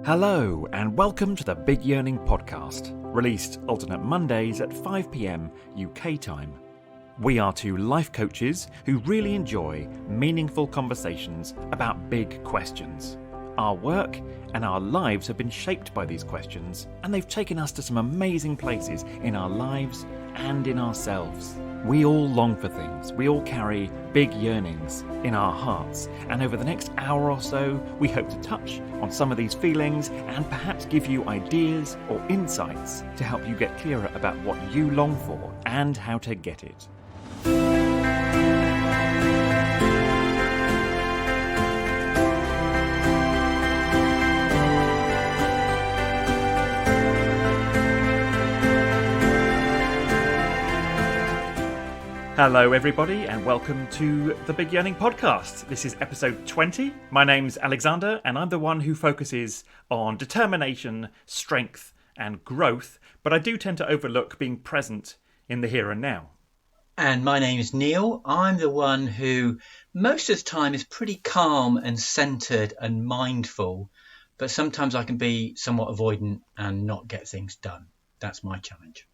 Hello and welcome to the Big Yearning podcast, released alternate Mondays at 5 p.m. UK time. We are two life coaches who really enjoy meaningful conversations about big questions. Our work and our lives have been shaped by these questions, and they've taken us to some amazing places in our lives and in ourselves. We all long for things, we all carry big yearnings in our hearts, and over the next hour or so, we hope to touch on some of these feelings and perhaps give you ideas or insights to help you get clearer about what you long for and how to get it. Hello everybody and welcome to the Big Yearning podcast. This is episode 20. My name's Alexander and I'm the one who focuses on determination, strength and growth, but I do tend to overlook being present in the here and now. And my name is Neil. I'm the one who most of the time is pretty calm and centred and mindful, but sometimes I can be somewhat avoidant and not get things done. That's my challenge.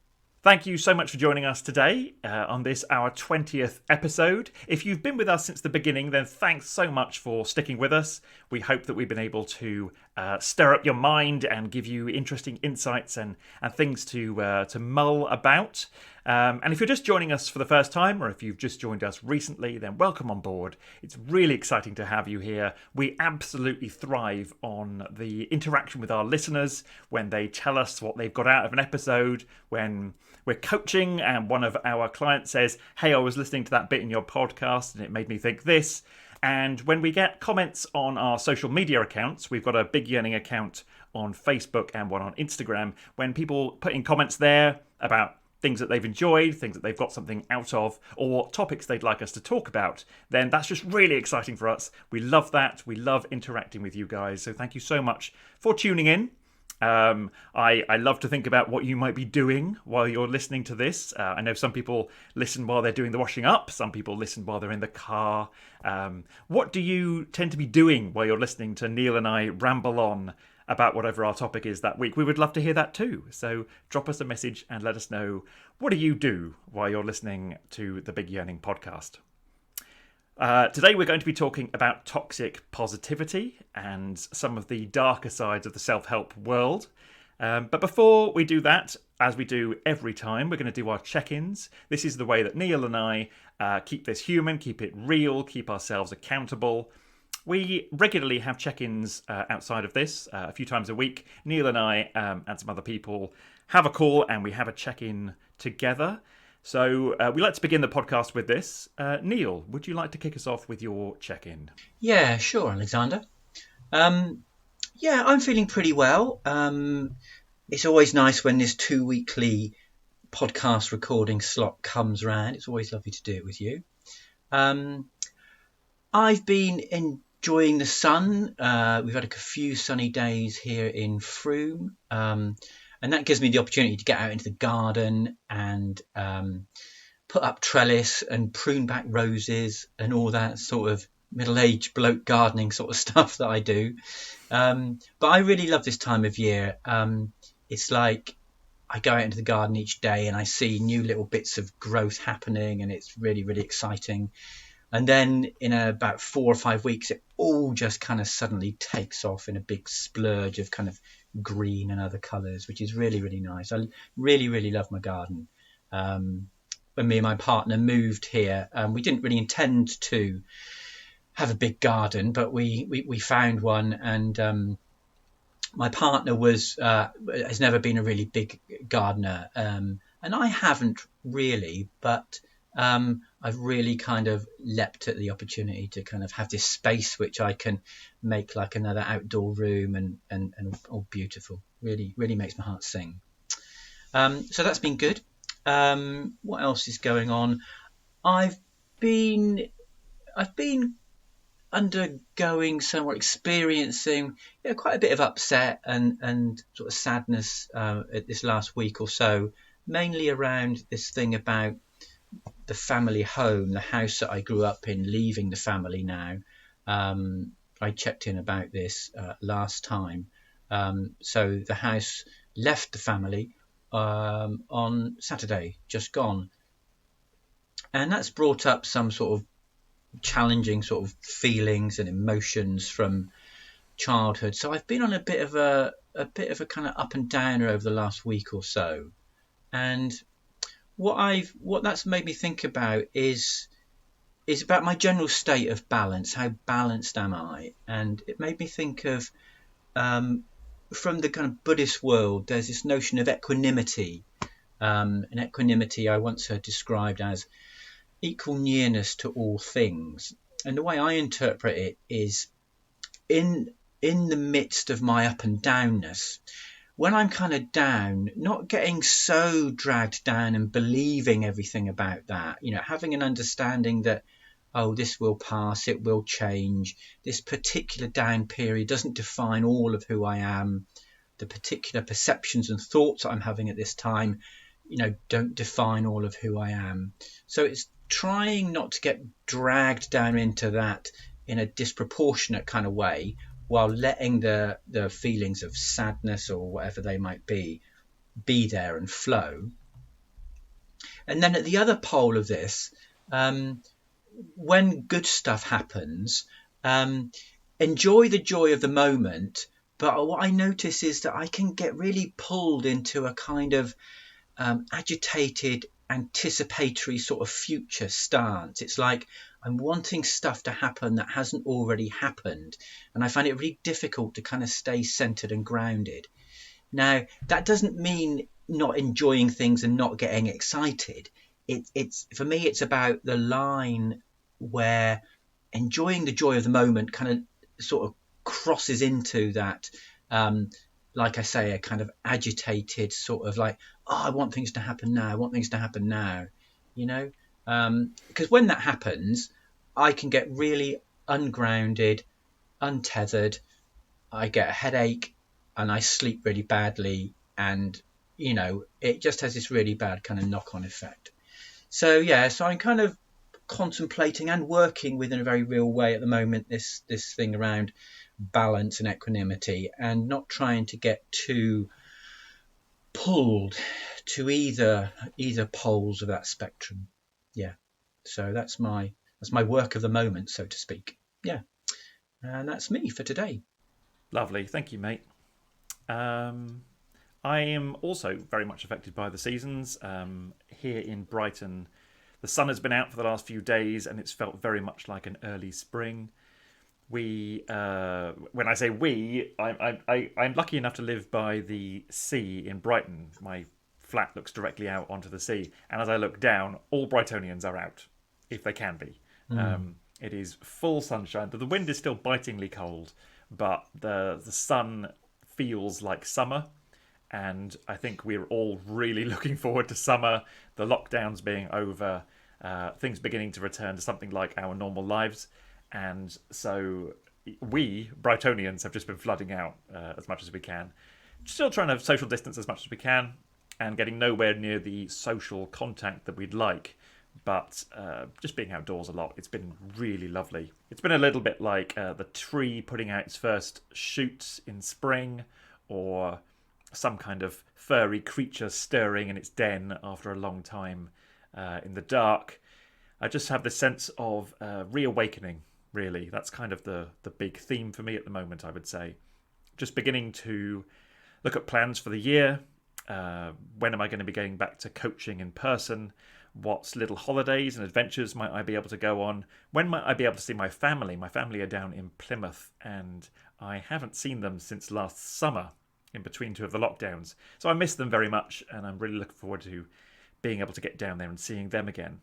Thank you so much for joining us today on this, our 20th episode. If you've been with us since the beginning, then thanks so much for sticking with us. We hope that we've been able to stir up your mind and give you interesting insights and things to mull about. And if you're just joining us for the first time, or if you've just joined us recently, then welcome on board. It's really exciting to have you here. We absolutely thrive on the interaction with our listeners when they tell us what they've got out of an episode, when we're coaching and one of our clients says, "Hey, I was listening to that bit in your podcast and it made me think this." And when we get comments on our social media accounts, we've got a Big Yearning account on Facebook and one on Instagram. When people put in comments there about things that they've enjoyed, things that they've got something out of, or topics they'd like us to talk about, then that's just really exciting for us. We love that. We love interacting with you guys. So thank you so much for tuning in. I love to think about what you might be doing while you're listening to this. I know some people listen while they're doing the washing up. Some people listen while they're in the car. What do you tend to be doing while you're listening to Neil and I ramble on about whatever our topic is that week? We would love to hear that too. So drop us a message and let us know, what do you do while you're listening to the Big Yearning podcast? Today we're going to be talking about toxic positivity and some of the darker sides of the self-help world. But before we do that, as we do every time, we're going to do our check-ins. This is the way that Neil and I keep this human, keep it real, keep ourselves accountable. We regularly have check-ins outside of this a few times a week. Neil and I and some other people have a call and we have a check-in together. So we like to begin the podcast with this. Neil, would you like to kick us off with your check-in? Yeah, sure, Alexander. I'm feeling pretty well. It's always nice when this 2-weekly podcast recording slot comes around. It's always lovely to do it with you. I've been enjoying the sun. We've had a few sunny days here in Frome. And that gives me the opportunity to get out into the garden and put up trellis and prune back roses and all that sort of middle-aged bloke gardening sort of stuff that I do. But I really love this time of year. It's like I go out into the garden each day and I see new little bits of growth happening, and it's really, really exciting. And then in about 4 or 5 weeks, it all just kind of suddenly takes off in a big splurge of kind of green and other colours, which is really, really nice. I really, really love my garden. When me and my partner moved here, we didn't really intend to have a big garden, but we found one. And my partner has never been a really big gardener. And I haven't really, but I've really kind of leapt at the opportunity to kind of have this space which I can make like another outdoor room and all beautiful. Really, really makes my heart sing. So that's been good. What else is going on? I've been undergoing somewhat experiencing quite a bit of upset and sort of sadness at this last week or so, mainly around this thing about the family home, the house that I grew up in, leaving the family now. I checked in about this last time. So the house left the family on Saturday, just gone. And that's brought up some sort of challenging sort of feelings and emotions from childhood. So I've been on a bit of a kind of up and downer over the last week or so. And what that's made me think about is about my general state of balance. How balanced am I? And it made me think of from the kind of Buddhist world, there's this notion of equanimity. And equanimity I once heard described as equal nearness to all things. And the way I interpret it is in the midst of my up and downness, when I'm kind of down, not getting so dragged down and believing everything about that, having an understanding that, oh, this will pass, it will change. This particular down period doesn't define all of who I am. The particular perceptions and thoughts I'm having at this time, don't define all of who I am. So it's trying not to get dragged down into that in a disproportionate kind of way, while letting the feelings of sadness or whatever they might be there and flow. And then at the other pole of this, when good stuff happens, enjoy the joy of the moment. But what I notice is that I can get really pulled into a kind of agitated, anticipatory sort of future stance. It's like I'm wanting stuff to happen that hasn't already happened, and I find it really difficult to kind of stay centered and grounded. Now, that doesn't mean not enjoying things and not getting excited. It's for me, it's about the line where enjoying the joy of the moment kind of sort of crosses into that, like I say, a kind of agitated sort of like, oh, I want things to happen now. I want things to happen now, because when that happens, I can get really ungrounded, untethered. I get a headache and I sleep really badly. And, it just has this really bad kind of knock-on effect. So I'm kind of contemplating and working with in a very real way at the moment this thing around balance and equanimity, and not trying to get too pulled to either poles of that spectrum. So that's my work of the moment, so to speak. And that's me for today. Lovely, thank you, mate. I am also very much affected by the seasons. Here in Brighton, the sun has been out for the last few days, and it's felt very much like an early spring. When I say we, I'm lucky enough to live by the sea in Brighton. My flat looks directly out onto the sea, and as I look down, all Brightonians are out, if they can be. It is full sunshine. The wind is still bitingly cold, but the sun feels like summer, and I think we're all really looking forward to summer, the lockdowns being over, things beginning to return to something like our normal lives. And so we, Brightonians, have just been flooding out as much as we can. Still trying to social distance as much as we can, and getting nowhere near the social contact that we'd like. But just being outdoors a lot, it's been really lovely. It's been a little bit like the tree putting out its first shoots in spring, or some kind of furry creature stirring in its den after a long time in the dark. I just have this sense of reawakening, really. That's kind of the big theme for me at the moment, I would say. Just beginning to look at plans for the year. When am I going to be going back to coaching in person? What little holidays and adventures might I be able to go on? When might I be able to see my family? My family are down in Plymouth, and I haven't seen them since last summer, in between two of the lockdowns. So I miss them very much, and I'm really looking forward to being able to get down there and seeing them again.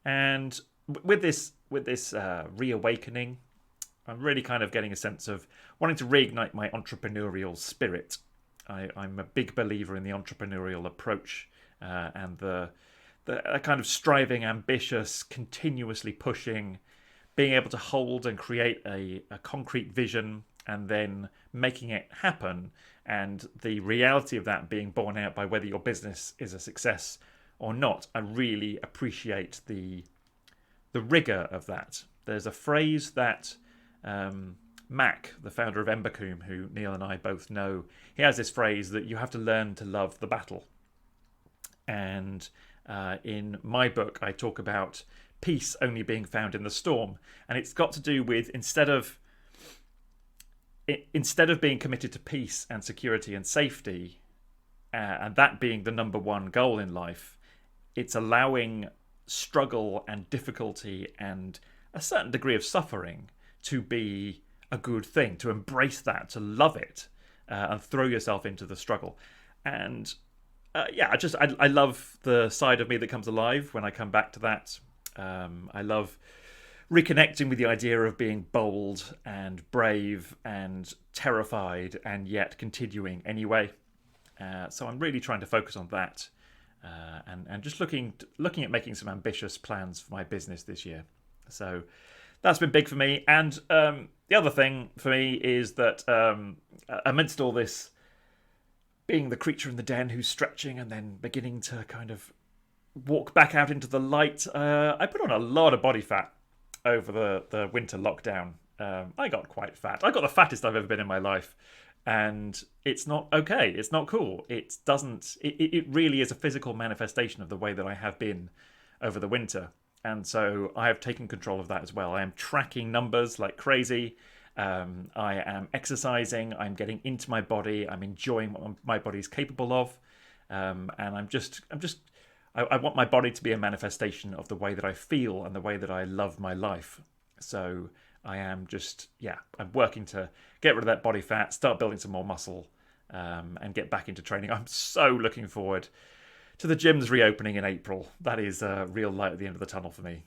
And with this reawakening, I'm really kind of getting a sense of wanting to reignite my entrepreneurial spirit. I'm a big believer in the entrepreneurial approach and the kind of striving, ambitious, continuously pushing, being able to hold and create a concrete vision and then making it happen, and the reality of that being borne out by whether your business is a success or not. I really appreciate the rigor of that. There's a phrase that Mac, the founder of Embercombe, who Neil and I both know, he has this phrase that you have to learn to love the battle. And in my book, I talk about peace only being found in the storm. And it's got to do with instead of being committed to peace and security and safety, and that being the number one goal in life, it's allowing struggle and difficulty and a certain degree of suffering to be a good thing, to embrace that, to love it, and throw yourself into the struggle. And I love the side of me that comes alive when I come back to that. I love reconnecting with the idea of being bold and brave and terrified and yet continuing anyway. So I'm really trying to focus on that, and just looking at making some ambitious plans for my business this year. So that's been big for me. And the other thing for me is that amidst all this, being the creature in the den who's stretching and then beginning to kind of walk back out into the light, I put on a lot of body fat over the winter lockdown. I got quite fat. I got the fattest I've ever been in my life. And it's not okay. It's not cool. It really is a physical manifestation of the way that I have been over the winter. And so I have taken control of that as well. I am tracking numbers like crazy. I am exercising. I'm getting into my body. I'm enjoying what my body's capable of. And I want my body to be a manifestation of the way that I feel and the way that I love my life. So I am I'm working to get rid of that body fat, start building some more muscle, and get back into training. I'm so looking forward to the gyms reopening in April. That is a real light at the end of the tunnel for me.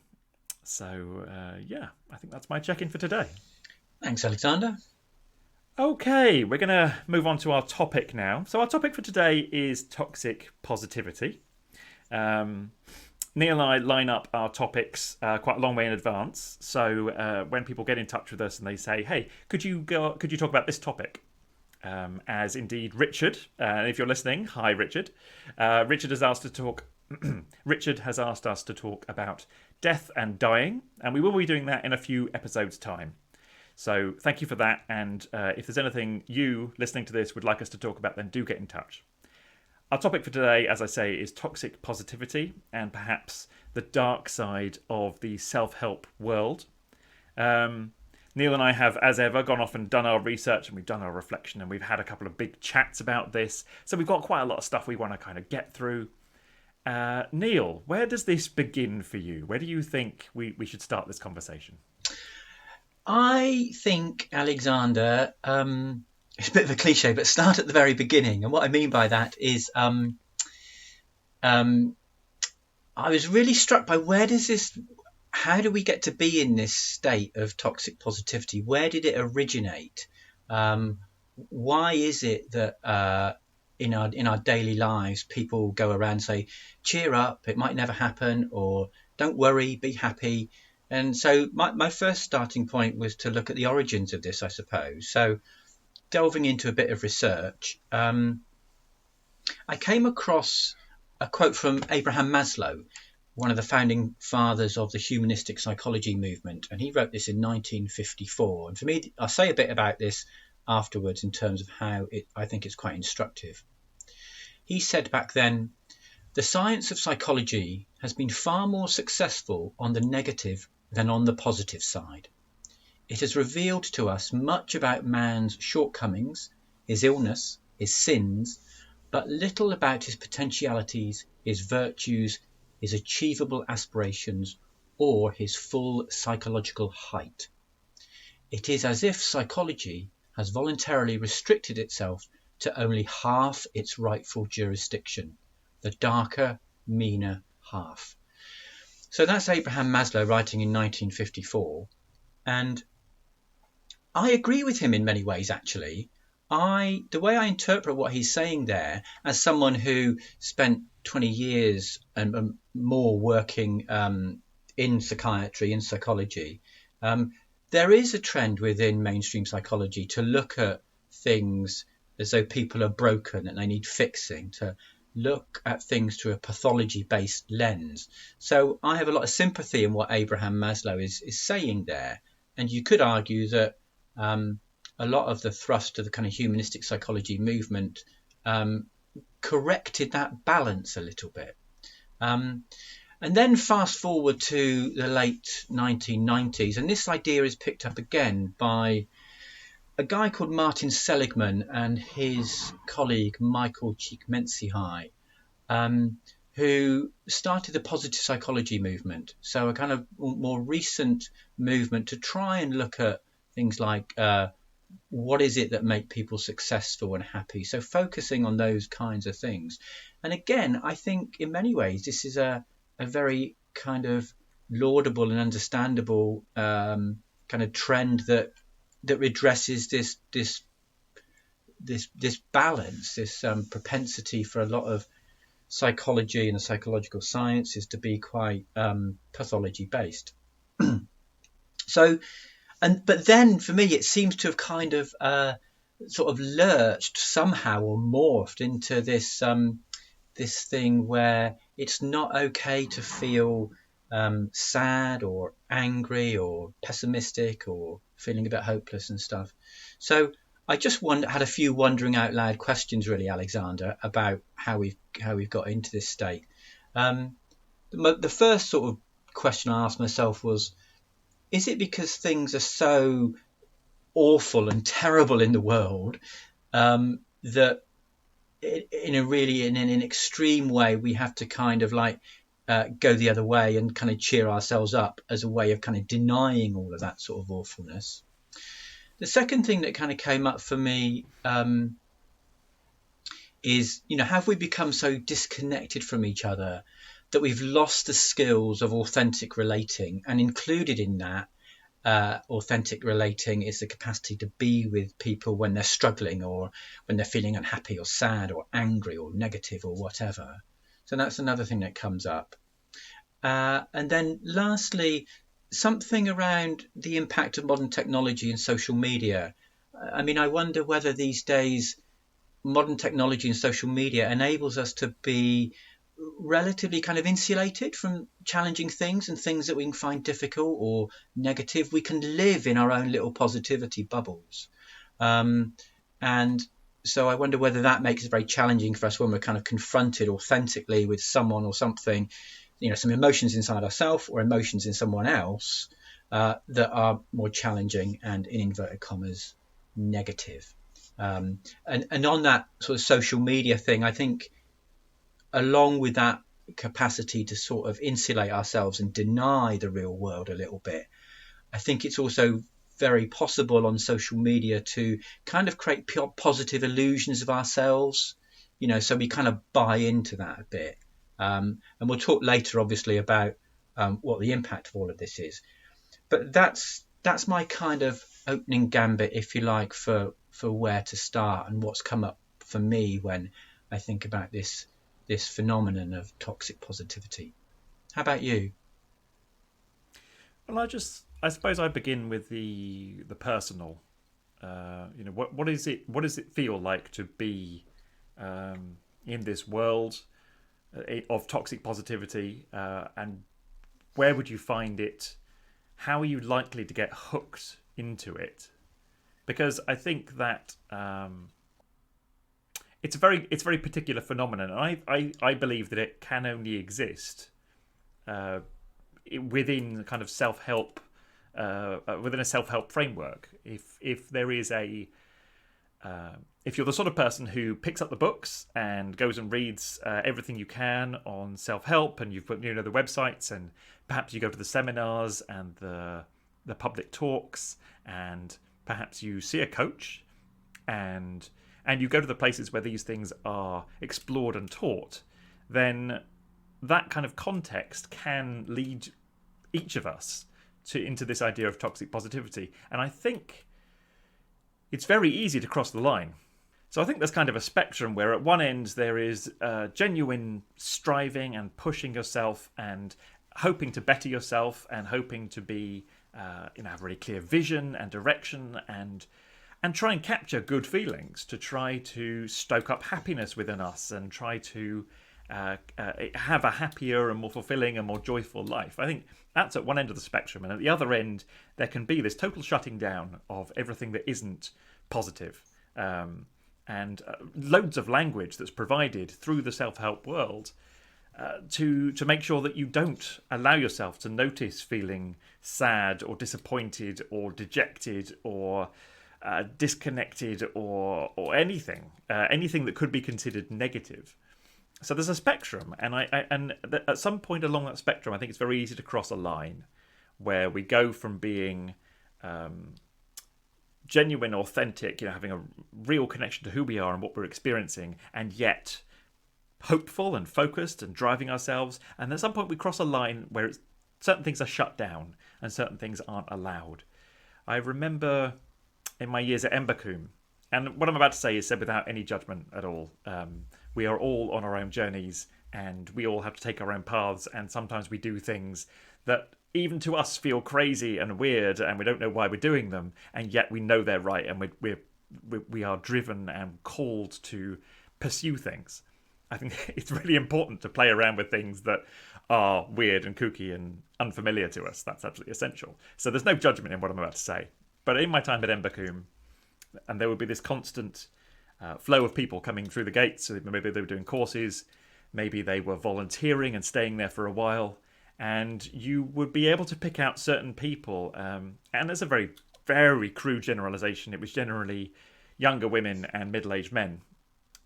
So, I think that's my check-in for today. Thanks, Alexander. Okay, we're going to move on to our topic now. So our topic for today is toxic positivity. Neil and I line up our topics quite a long way in advance. So when people get in touch with us and they say, "Hey, could you talk about this topic?" As indeed Richard, if you're listening, hi Richard. Richard has asked us to talk about death and dying, and we will be doing that in a few episodes' time. So thank you for that. And if there's anything you listening to this would like us to talk about, then do get in touch. Our topic for today, as I say, is toxic positivity and perhaps the dark side of the self-help world. Neil and I have, as ever, gone off and done our research and we've done our reflection and we've had a couple of big chats about this. So we've got quite a lot of stuff we want to kind of get through. Neil, where does this begin for you? Where do you think we should start this conversation? I think, Alexander, it's a bit of a cliche, but start at the very beginning. And what I mean by that is I was really struck by how do we get to be in this state of toxic positivity? Where did it originate? Why is it that in our daily lives people go around and say, cheer up, it might never happen, or don't worry, be happy? And so my first starting point was to look at the origins of this, I suppose. So delving into a bit of research, I came across a quote from Abraham Maslow, one of the founding fathers of the humanistic psychology movement. And he wrote this in 1954. And for me, I'll say a bit about this afterwards in terms of how I think it's quite instructive. He said back then, "The science of psychology has been far more successful on the negative than on the positive side. It has revealed to us much about man's shortcomings, his illness, his sins, but little about his potentialities, his virtues, his achievable aspirations, or his full psychological height. It is as if psychology has voluntarily restricted itself to only half its rightful jurisdiction, the darker, meaner half." So that's Abraham Maslow writing in 1954. And I agree with him in many ways, actually. The way I interpret what he's saying there, as someone who spent 20 years and more working in psychiatry, in psychology, there is a trend within mainstream psychology to look at things as though people are broken and they need fixing, to look at things through a pathology-based lens. So I have a lot of sympathy in what Abraham Maslow is saying there. And you could argue that a lot of the thrust of the kind of humanistic psychology movement corrected that balance a little bit. And then fast forward to the late 1990s, and this idea is picked up again by a guy called Martin Seligman and his colleague Michael Csikszentmihalyi, who started the positive psychology movement. So a kind of more recent movement to try and look at things like what is it that make people successful and happy. So focusing on those kinds of things. And again, I think in many ways this is a very kind of laudable and understandable kind of trend that redresses this balance, this propensity for a lot of psychology and the psychological sciences to be quite pathology based. But then for me it seems to have kind of sort of lurched somehow or morphed into this this thing where it's not okay to feel sad or angry or pessimistic or feeling a bit hopeless and stuff. So I just had a few wondering out loud questions, really, Alexander, about how we've got into this state. The first sort of question I asked myself was, is it because things are so awful and terrible in the world that in an extreme way we have to kind of like go the other way and kind of cheer ourselves up as a way of kind of denying all of that sort of awfulness? The second thing that kind of came up for me is, have we become so disconnected from each other that we've lost the skills of authentic relating? And included in that authentic relating is the capacity to be with people when they're struggling or when they're feeling unhappy or sad or angry or negative or whatever. So that's another thing that comes up. And then lastly, something around the impact of modern technology and social media. I mean, I wonder whether these days modern technology and social media enables us to be relatively kind of insulated from challenging things and things that we can find difficult or negative. We can live in our own little positivity bubbles. And so I wonder whether that makes it very challenging for us when we're kind of confronted authentically with someone or something, some emotions inside ourselves or emotions in someone else that are more challenging and, in inverted commas, negative. And on that sort of social media thing, I think along with that capacity to sort of insulate ourselves and deny the real world a little bit, I think it's also very possible on social media to kind of create pure positive illusions of ourselves, so we kind of buy into that a bit. And we'll talk later, obviously, about what the impact of all of this is. But that's my kind of opening gambit, if you like, for where to start and what's come up for me when I think about this phenomenon of toxic positivity. How about you? Well, I suppose I begin with the personal. What does it feel like to be in this world of toxic positivity, and where would you find it? How are you likely to get hooked into it? Because I think that it's a very particular phenomenon, and I believe that it can only exist within kind of self-help, within a self-help framework. If there is if you're the sort of person who picks up the books and goes and reads everything you can on self-help, and you've put the websites, and perhaps you go to the seminars and the public talks, and perhaps you see a coach, and you go to the places where these things are explored and taught, then that kind of context can lead each of us into this idea of toxic positivity. And I think it's very easy to cross the line. So I think there's kind of a spectrum where at one end there is genuine striving and pushing yourself and hoping to better yourself and hoping to be have a really clear vision and direction and try and capture good feelings, to try to stoke up happiness within us and try to have a happier and more fulfilling and more joyful life. I think that's at one end of the spectrum, and at the other end, there can be this total shutting down of everything that isn't positive. And loads of language that's provided through the self-help world to make sure that you don't allow yourself to notice feeling sad or disappointed or dejected or disconnected or anything that could be considered negative. So there's a spectrum, and at some point along that spectrum, I think it's very easy to cross a line where we go from being genuine, authentic, having a real connection to who we are and what we're experiencing, and yet hopeful and focused and driving ourselves. And at some point we cross a line where certain things are shut down and certain things aren't allowed. I remember in my years at Embercombe, and what I'm about to say is said without any judgment at all. We are all on our own journeys, and we all have to take our own paths, and sometimes we do things that even to us feel crazy and weird, and we don't know why we're doing them, and yet we know they're right, and we are driven and called to pursue things. I think it's really important to play around with things that are weird and kooky and unfamiliar to us. That's absolutely essential. So there's no judgment in what I'm about to say. But in my time at Embercombe, and there would be this constant flow of people coming through the gates. So maybe they were doing courses, maybe they were volunteering and staying there for a while, and you would be able to pick out certain people. And there's a very, very crude generalization. It was generally younger women and middle-aged men.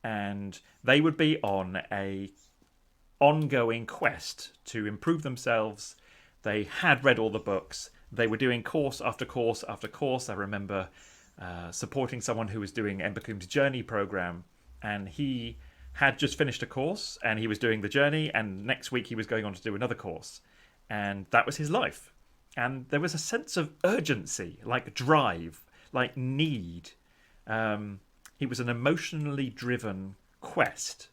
And they would be on a ongoing quest to improve themselves. They had read all the books. They were doing course after course after course. I remember supporting someone who was doing Embercombe's Journey program, and he had just finished a course and he was doing the journey, and next week he was going on to do another course, and that was his life. And there was a sense of urgency, like drive, like need. It was an emotionally driven quest.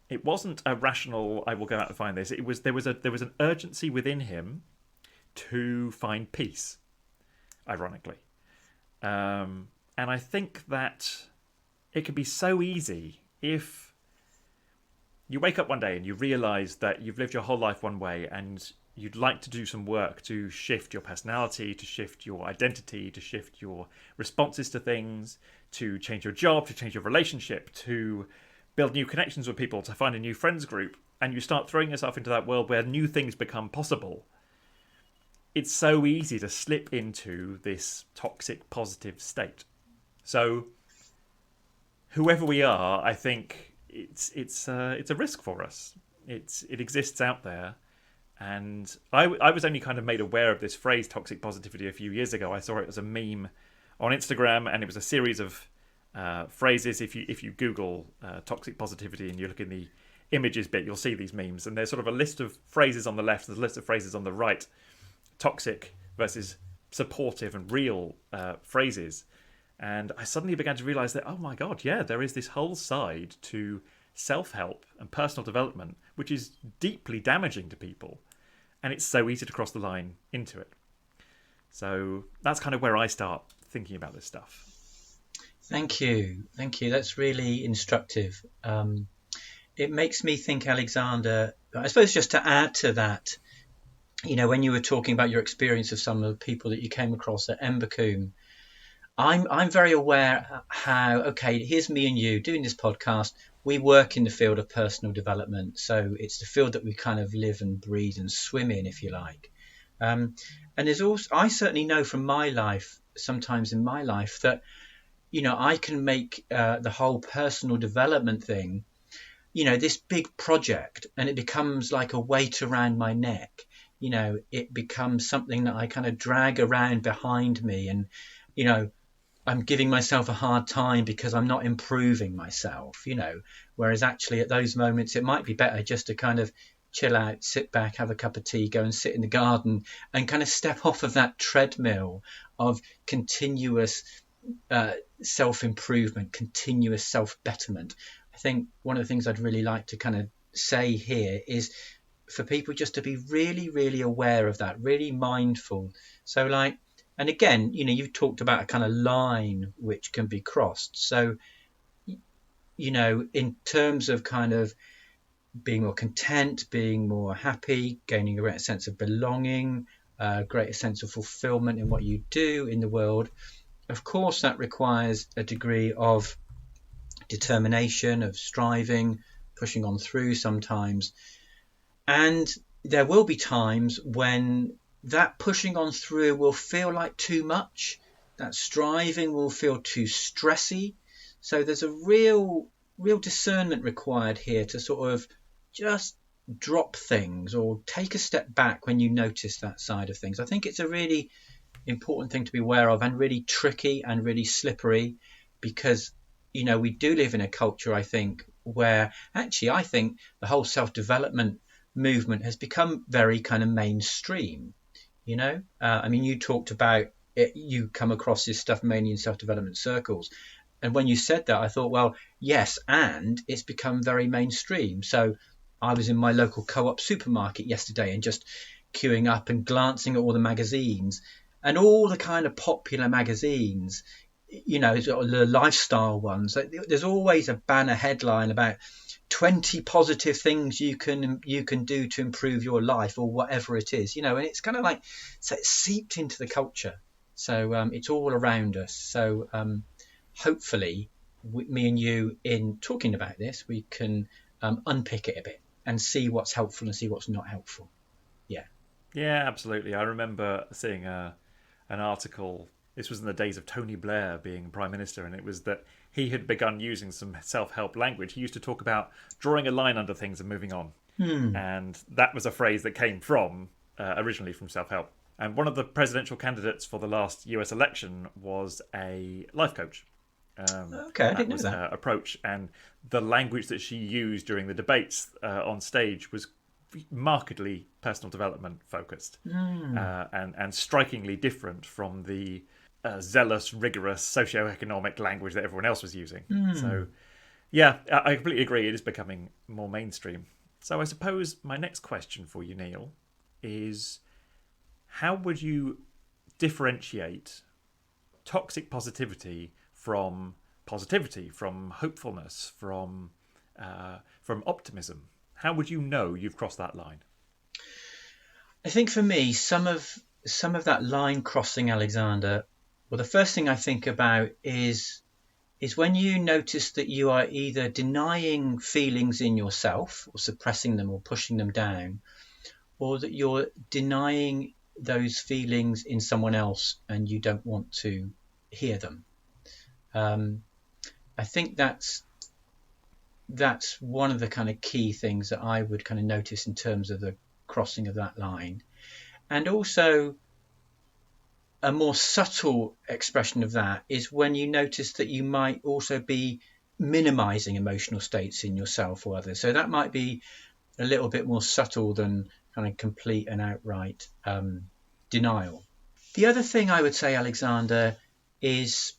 It wasn't a rational, I will go out and find this. There was an urgency within him to find peace, ironically. And I think that it can be so easy if you wake up one day and you realise that you've lived your whole life one way, and you'd like to do some work to shift your personality, to shift your identity, to shift your responses to things, to change your job, to change your relationship, to build new connections with people, to find a new friends group, and you start throwing yourself into that world where new things become possible. It's so easy to slip into this toxic positive state. So whoever we are, I think it's a risk for us. It exists out there. And I was only kind of made aware of this phrase toxic positivity a few years ago. I saw it as a meme on Instagram, and it was a series of phrases. If you Google toxic positivity and you look in the images bit, you'll see these memes. And there's sort of a list of phrases on the left, there's a list of phrases on the right. Toxic versus supportive and real phrases. And I suddenly began to realise that, oh my God, yeah, there is this whole side to self-help and personal development which is deeply damaging to people, and it's so easy to cross the line into it. So that's kind of where I start thinking about this stuff. Thank you. That's really instructive. It makes me think, Alexander, I suppose just to add to that, when you were talking about your experience of some of the people that you came across at Embercombe, I'm very aware how, okay, here's me and you doing this podcast. We work in the field of personal development. So it's the field that we kind of live and breathe and swim in, if you like. And there's also, I certainly know from my life, sometimes in my life, that, I can make the whole personal development thing, this big project, and it becomes like a weight around my neck. It becomes something that I kind of drag around behind me, and, I'm giving myself a hard time because I'm not improving myself, whereas actually at those moments it might be better just to kind of chill out, sit back, have a cup of tea, go and sit in the garden and kind of step off of that treadmill of continuous self-improvement, continuous self-betterment. I think one of the things I'd really like to kind of say here is for people just to be really, really aware of that, really mindful. So like, and again, you've talked about a kind of line which can be crossed. So, in terms of kind of being more content, being more happy, gaining a greater sense of belonging, a greater sense of fulfillment in what you do in the world. Of course, that requires a degree of determination, of striving, pushing on through sometimes. And there will be times when that pushing on through will feel like too much. That striving will feel too stressy. So there's a real discernment required here to sort of just drop things or take a step back when you notice that side of things. I think it's a really important thing to be aware of, and really tricky and really slippery, because we do live in a culture, I think, where actually I think the whole self-development movement has become very kind of mainstream. I mean, you talked about it, you come across this stuff mainly in self-development circles, and when you said that, I thought, well, yes, and it's become very mainstream. So I was in my local co-op supermarket yesterday and just queuing up and glancing at all the magazines, and all the kind of popular magazines, the lifestyle ones. There's always a banner headline about 20 positive things you can do to improve your life, or whatever it is, and it's kind of like, so it's seeped into the culture. So it's all around us. So hopefully, me and you, in talking about this, we can unpick it a bit and see what's helpful and see what's not helpful. Yeah. Yeah, absolutely. I remember seeing an article. This was in the days of Tony Blair being Prime Minister, and it was that he had begun using some self-help language. He used to talk about drawing a line under things and moving on. And that was a phrase that came from, originally from self-help. And one of the presidential candidates for the last US election was a life coach. Okay, I didn't know that. Her approach, and the language that she used during the debates on stage was markedly personal development focused, and strikingly different from the zealous, rigorous socioeconomic language that everyone else was using. So, yeah, I completely agree. It is becoming more mainstream. So I suppose my next question for you, Neil, is how would you differentiate toxic positivity from positivity, from hopefulness, from optimism? How would you know you've crossed that line? I think for me, some of that line crossing, Alexander. Well, the first thing I think about is when you notice that you are either denying feelings in yourself, or suppressing them, or pushing them down, or that you're denying those feelings in someone else and you don't want to hear them. I think that's one of the kind of key things that I would kind of notice in terms of the crossing of that line. And also, a more subtle expression of that is when you notice that you might also be minimizing emotional states in yourself or others. So that might be a little bit more subtle than kind of complete and outright denial. The other thing I would say, Alexander, is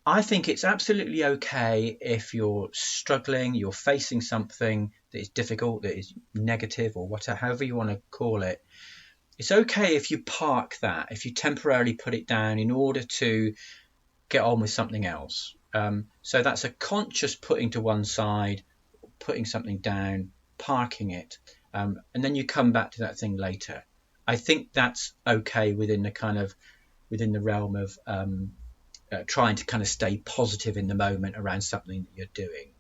I think it's absolutely okay if you're struggling, you're facing something that is difficult, that is negative, or whatever, however you want to call it. It's okay if you park that, if you temporarily put it down in order to get on with something else. So that's a conscious putting to one side, putting something down, parking it, and then you come back to that thing later. I think that's okay within the realm of trying to kind of stay positive in the moment around something that you're doing.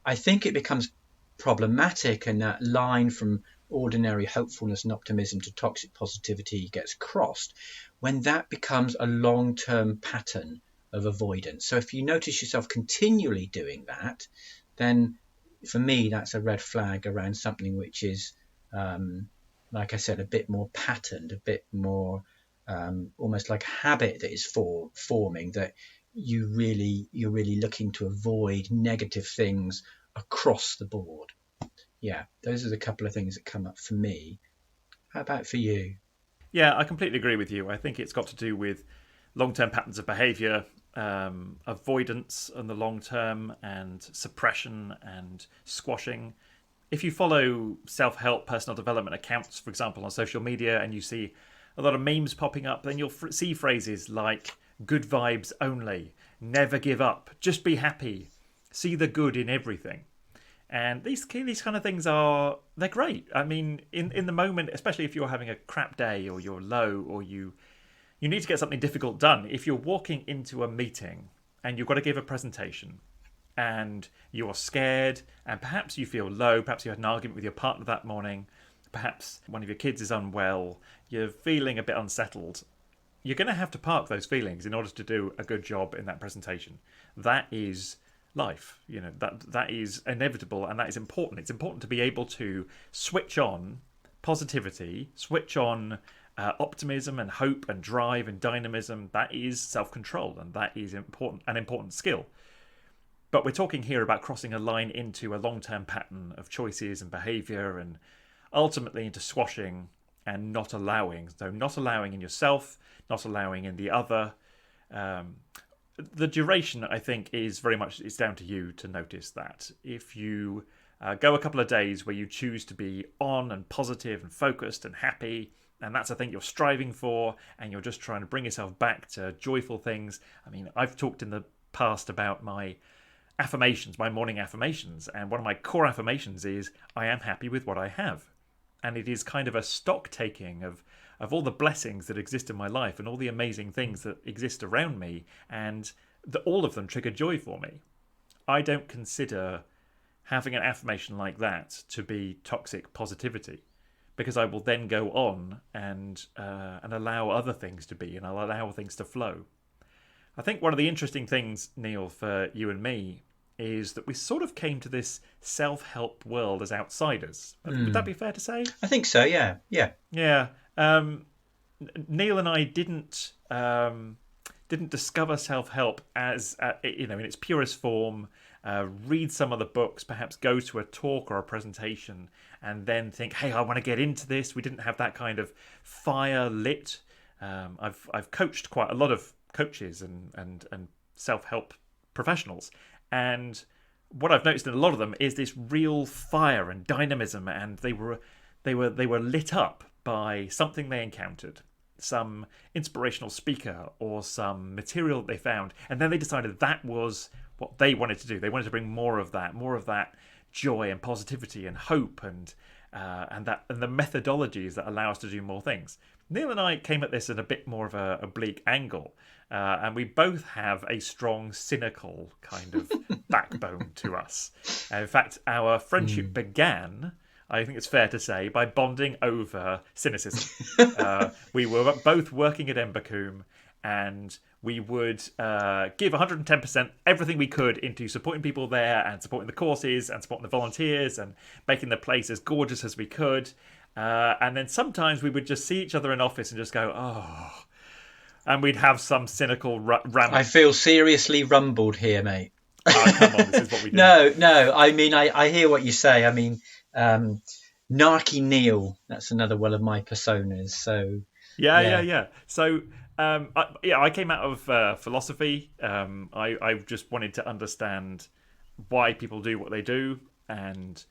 I think it becomes problematic, and that line from ordinary hopefulness and optimism to toxic positivity gets crossed when that becomes a long-term pattern of avoidance. So if you notice yourself continually doing that, then for me that's a red flag around something which is, like I said, a bit more patterned, a bit more almost like a habit that is forming, that you're really looking to avoid negative things across the board. Yeah, those are the couple of things that come up for me. How about for you? Yeah, I completely agree with you. I think it's got to do with long-term patterns of behaviour, avoidance in the long term, and suppression and squashing. If you follow self-help, personal development accounts, for example, on social media, and you see a lot of memes popping up, then you'll see phrases like good vibes only, never give up, just be happy, see the good in everything. And these kind of things they're great. I mean, in the moment, especially if you're having a crap day or you're low or you need to get something difficult done. If you're walking into a meeting and you've got to give a presentation and you're scared and perhaps you feel low, perhaps you had an argument with your partner that morning, perhaps one of your kids is unwell, you're feeling a bit unsettled, you're going to have to park those feelings in order to do a good job in that presentation. That is life. That is inevitable, and that is important. It's important to be able to switch on positivity, switch on optimism and hope and drive and dynamism. That is self-control, and that is an important skill. But we're talking here about crossing a line into a long-term pattern of choices and behaviour, and ultimately into squashing and not allowing. So not allowing in yourself, not allowing in the other. The duration, I think, is very much, it's down to you to notice that. If you go a couple of days where you choose to be on and positive and focused and happy, and that's a thing you're striving for, and you're just trying to bring yourself back to joyful things. I mean, I've talked in the past about my affirmations, my morning affirmations, and one of my core affirmations is, I am happy with what I have. And it is kind of a stock taking of all the blessings that exist in my life and all the amazing things that exist around me, and all of them trigger joy for me. I don't consider having an affirmation like that to be toxic positivity, because I will then go on and allow other things to be, and I'll allow things to flow. I think one of the interesting things, Neil, for you and me, is that we sort of came to this self-help world as outsiders. Would that be fair to say? I think so, yeah. Yeah. Neil and I didn't discover self-help as in its purest form. Read some of the books, perhaps go to a talk or a presentation, and then think, "Hey, I want to get into this." We didn't have that kind of fire lit. I've coached quite a lot of coaches and self-help professionals, and what I've noticed in a lot of them is this real fire and dynamism, and they were lit up by something they encountered, some inspirational speaker or some material that they found, and then they decided that was what they wanted to do. They wanted to bring more of that joy and positivity and hope and the methodologies that allow us to do more things. Neil and I came at this at a bit more of a bleak angle, and we both have a strong cynical kind of backbone to us. In fact, our friendship began, I think it's fair to say, by bonding over cynicism. We were both working at Embacombe, and we would give 110% everything we could into supporting people there and supporting the courses and supporting the volunteers and making the place as gorgeous as we could. And then sometimes we would just see each other in office and just go, oh, and we'd have some cynical rant. I feel seriously rumbled here, mate. Oh, come on, this is what we do. No, I mean, I hear what you say. I mean, Narky Neil, that's another one of my personas. So yeah. So I came out of philosophy. I just wanted to understand why people do what they do, and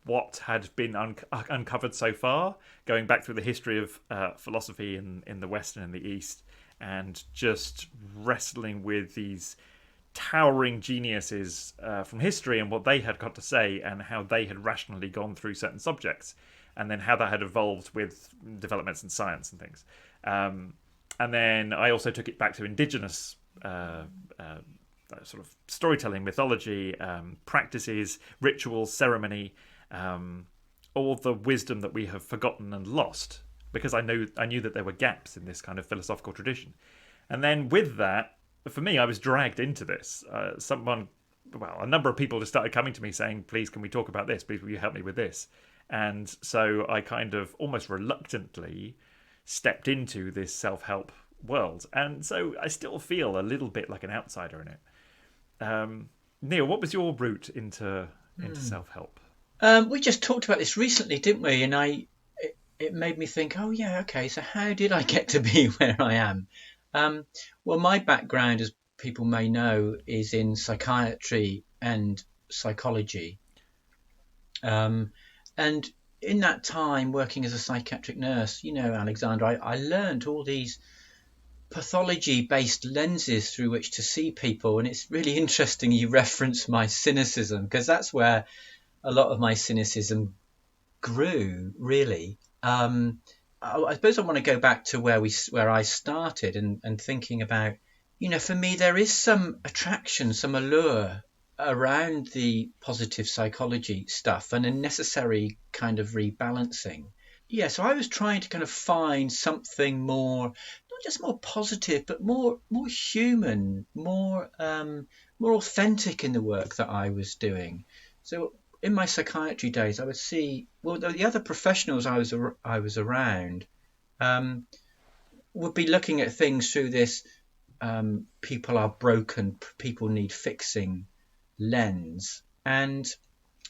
what had been uncovered so far, going back through the history of philosophy in the West and in the East, and just wrestling with these towering geniuses from history and what they had got to say and how they had rationally gone through certain subjects, and then how that had evolved with developments in science and things. And then I also took it back to indigenous sort of storytelling, mythology, practices, rituals, ceremony, all the wisdom that we have forgotten and lost, because I knew that there were gaps in this kind of philosophical tradition. And then with that, for me, I was dragged into this. A number of people just started coming to me saying, please, can we talk about this? Please, will you help me with this? And so I kind of almost reluctantly stepped into this self-help world. And so I still feel a little bit like an outsider in it. Neil, what was your route into self-help? We just talked about this recently, didn't we? And it made me think, oh yeah, okay, so how did I get to be where I am? Well, my background, as people may know, is in psychiatry and psychology. And in that time, working as a psychiatric nurse, Alexander, I learned all these pathology-based lenses through which to see people. And it's really interesting you reference my cynicism, because that's where a lot of my cynicism grew, really. I suppose I want to go back to where I started, and thinking about, for me there is some attraction, some allure around the positive psychology stuff, and a necessary kind of rebalancing. Yeah, so I was trying to kind of find something more, not just more positive, but more human, more authentic in the work that I was doing. So in my psychiatry days, I would see, well, the other professionals I was around, um, would be looking at things through this, people are broken, people need fixing lens, and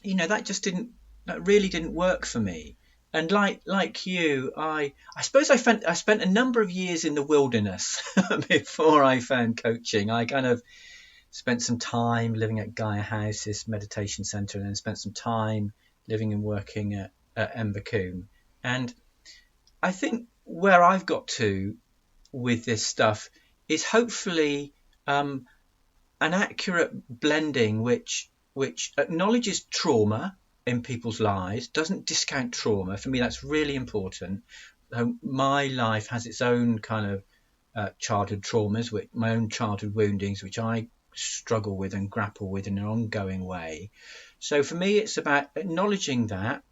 that really didn't work for me. And like you, I suppose I spent a number of years in the wilderness before I found coaching. I kind of spent some time living at Gaia House, this meditation center, and then spent some time living and working at Embercombe. And I think where I've got to with this stuff is hopefully, an accurate blending which acknowledges trauma in people's lives, doesn't discount trauma. For me, that's really important. My life has its own kind of childhood traumas, my own childhood woundings, which I struggle with and grapple with in an ongoing way. So for me, it's about acknowledging that,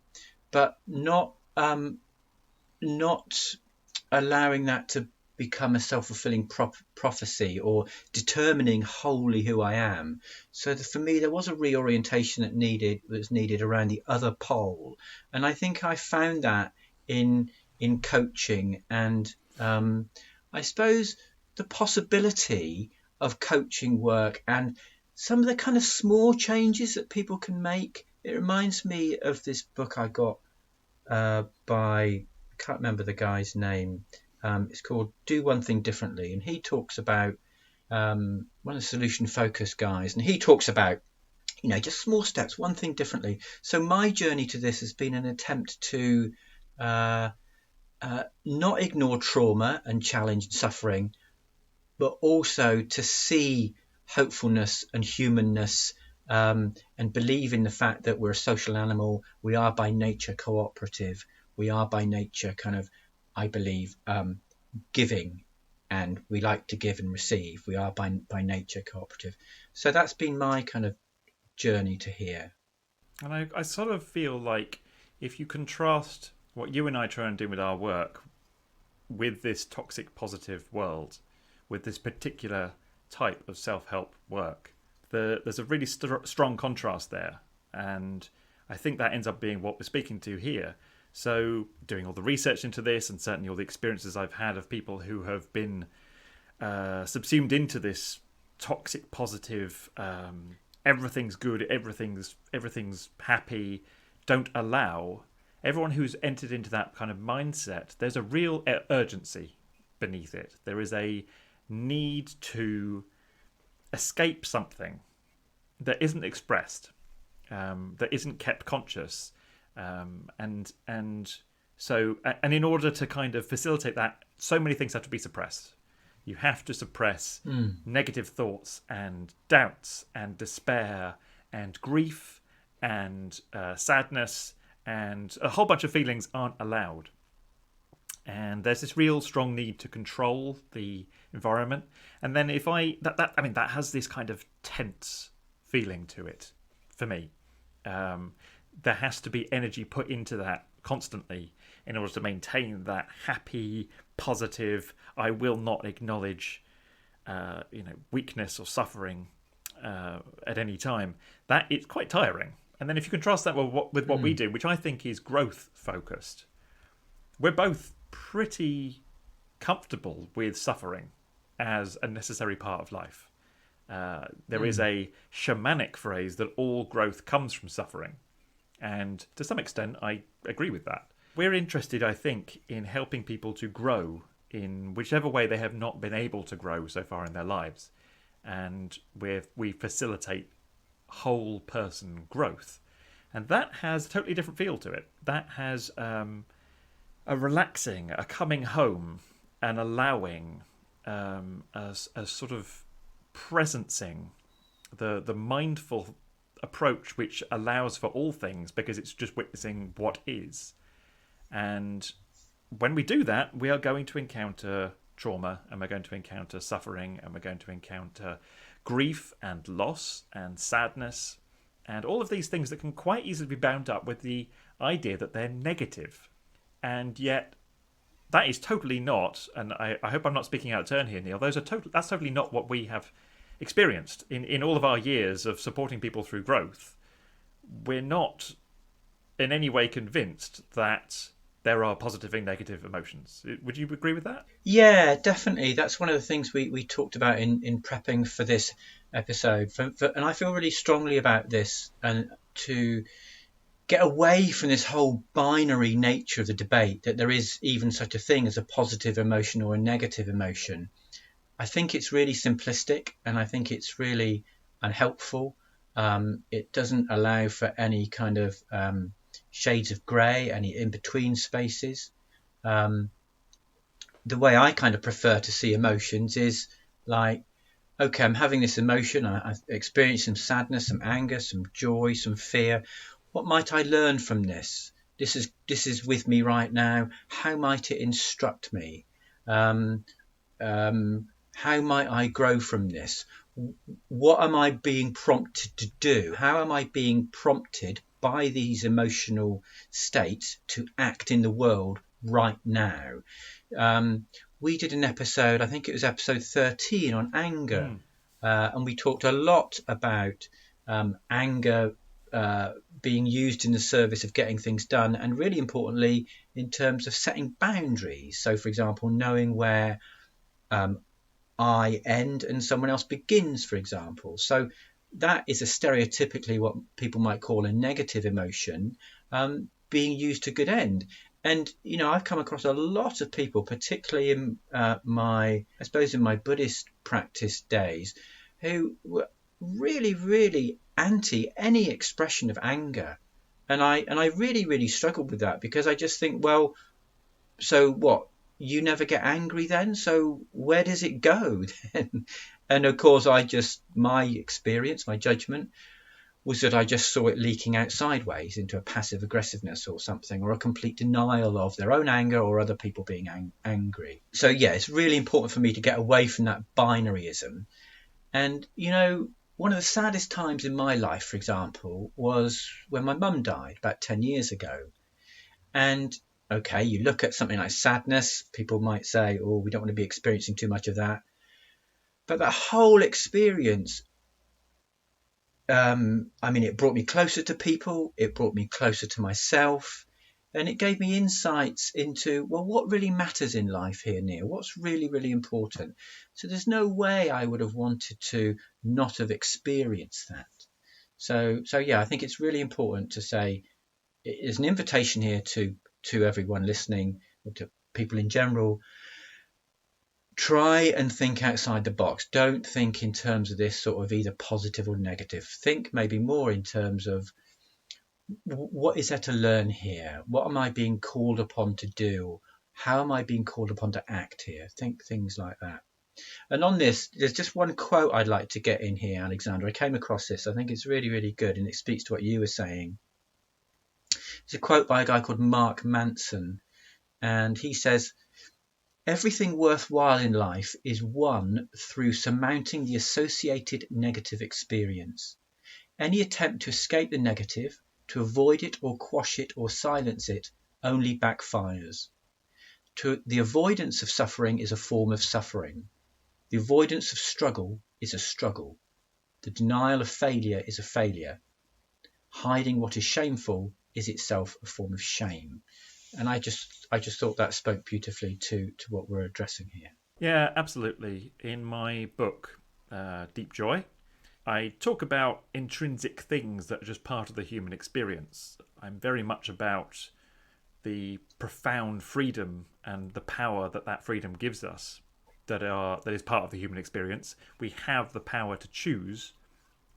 but not allowing that to become a self-fulfilling prophecy, or determining wholly who I am. So for me, there was a reorientation that was needed around the other pole, and I think I found that in coaching, and I suppose the possibility of coaching work and some of the kind of small changes that people can make. It reminds me of this book I got by, I can't remember the guy's name. It's called Do One Thing Differently, and he talks about, one of the solution focused guys, and he talks about, just small steps, one thing differently. So my journey to this has been an attempt to not ignore trauma and challenge and suffering, but also to see hopefulness and humanness, and believe in the fact that we're a social animal. We are by nature cooperative. We are by nature kind of, I believe, giving, and we like to give and receive. We are by nature cooperative. So that's been my kind of journey to here. And I sort of feel like if you contrast what you and I try and do with our work with this toxic positive world, with this particular type of self-help work, there's a really strong contrast there. And I think that ends up being what we're speaking to here. So doing all the research into this, and certainly all the experiences I've had of people who have been subsumed into this toxic positive, everything's good, everything's happy, don't allow, everyone who's entered into that kind of mindset, there's a real urgency beneath it. There is a need to escape something that isn't expressed, that isn't kept conscious. And in order to kind of facilitate that, so many things have to be suppressed. You have to suppress negative thoughts and doubts and despair and grief and sadness, and a whole bunch of feelings aren't allowed. And there's this real strong need to control the environment. And then that has this kind of tense feeling to it for me. There has to be energy put into that constantly in order to maintain that happy, positive, I will not acknowledge weakness or suffering at any time. That it's quite tiring. And then if you contrast that with what we do, which I think is growth focused, we're both pretty comfortable with suffering as a necessary part of life. There is a shamanic phrase that all growth comes from suffering. And to some extent, I agree with that. We're interested, I think, in helping people to grow in whichever way they have not been able to grow so far in their lives. And we facilitate whole person growth. And that has a totally different feel to it. That has a relaxing, a coming home, an allowing, a sort of presencing, the mindful approach which allows for all things because it's just witnessing what is. And when we do that, we are going to encounter trauma, and we're going to encounter suffering, and we're going to encounter grief and loss and sadness and all of these things that can quite easily be bound up with the idea that they're negative. And yet that is totally not, and I hope I'm not speaking out of turn here, Neil, that's totally not what we have experienced in all of our years of supporting people through growth. We're not in any way convinced that there are positive and negative emotions. Would you agree with that? Yeah, definitely. That's one of the things we talked about in prepping for this episode. And I feel really strongly about this, and to get away from this whole binary nature of the debate, that there is even such a thing as a positive emotion or a negative emotion. I think it's really simplistic, and I think it's really unhelpful. It doesn't allow for any kind of shades of grey, any in-between spaces. The way I kind of prefer to see emotions is like, okay, I'm having this emotion, I've experienced some sadness, some anger, some joy, some fear. What might I learn from this? This is with me right now. How might it instruct me? How might I grow from this? What am I being prompted to do? How am I being prompted by these emotional states to act in the world right now? We did an episode, I think it was episode 13, on anger. And we talked a lot about anger being used in the service of getting things done, and really importantly in terms of setting boundaries. So, for example, knowing where I end and someone else begins, for example. So that is a stereotypically what people might call a negative emotion, being used to good end. And, you know, I've come across a lot of people, particularly in my Buddhist practice days, who were really, really anti any expression of anger. And I really, really struggled with that, because I just think, well, so what? You never get angry then? So where does it go then? And of course, my experience, my judgment was that I just saw it leaking out sideways into a passive aggressiveness or something, or a complete denial of their own anger or other people being angry. So yeah, it's really important for me to get away from that binaryism. And, you know, one of the saddest times in my life, for example, was when my mum died about 10 years ago. And okay, you look at something like sadness, people might say, oh, we don't want to be experiencing too much of that. But that whole experience, it brought me closer to people, it brought me closer to myself, and it gave me insights into, well, what really matters in life here, Neil? What's really, really important? So there's no way I would have wanted to not have experienced that. So yeah, I think it's really important to say, it is an invitation here to everyone listening, or to people in general. Try and think outside the box. Don't think in terms of this sort of either positive or negative. Think maybe more in terms of, what is there to learn here? What am I being called upon to do? How am I being called upon to act here? Think things like that. And on this, there's just one quote I'd like to get in here, Alexander. I came across this. I think it's really, really good, and it speaks to what you were saying. It's a quote by a guy called Mark Manson, and he says, everything worthwhile in life is won through surmounting the associated negative experience. Any attempt to escape the negative, to avoid it or quash it or silence it, only backfires. The avoidance of suffering is a form of suffering. The avoidance of struggle is a struggle. The denial of failure is a failure. Hiding what is shameful is itself a form of shame. And I just thought that spoke beautifully to what we're addressing here. Yeah, absolutely. In my book, Deep Joy, I talk about intrinsic things that are just part of the human experience. I'm very much about the profound freedom and the power that freedom gives us, that is part of the human experience. We have the power to choose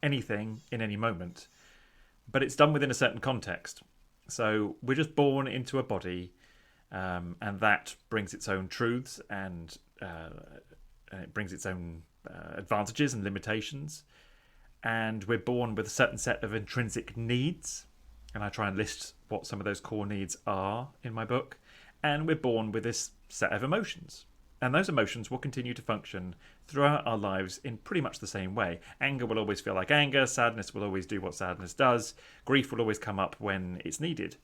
anything in any moment, but it's done within a certain context. So we're just born into a body, and that brings its own truths, and it brings its own advantages and limitations. and we're born with a certain set of intrinsic needs. And I try and list what some of those core needs are in my book. And we're born with this set of emotions. And those emotions will continue to function throughout our lives in pretty much the same way. Anger will always feel like anger. Sadness will always do what sadness does. Grief will always come up when it's needed.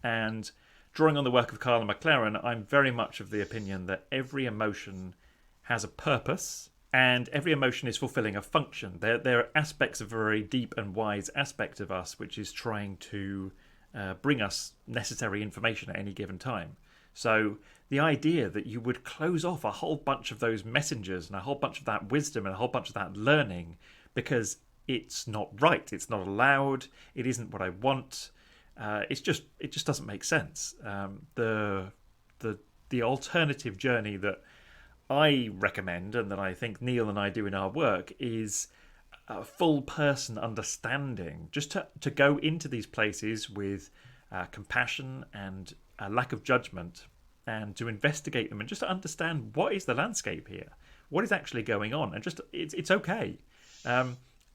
And drawing on the work of Carla McLaren, I'm very much of the opinion that every emotion has a purpose and every emotion is fulfilling a function. There are aspects, of a very deep and wise aspect of us, which is trying to bring us necessary information at any given time. So the idea that you would close off a whole bunch of those messengers and a whole bunch of that wisdom and a whole bunch of that learning because it's not right, it's not allowed, it isn't what I want, it just doesn't make sense. The alternative journey that I recommend and that I think Neil and I do in our work is a full person understanding, just to go into these places with compassion and a lack of judgment, and to investigate them and just to understand what is the landscape here, what is actually going on, and just it's okay.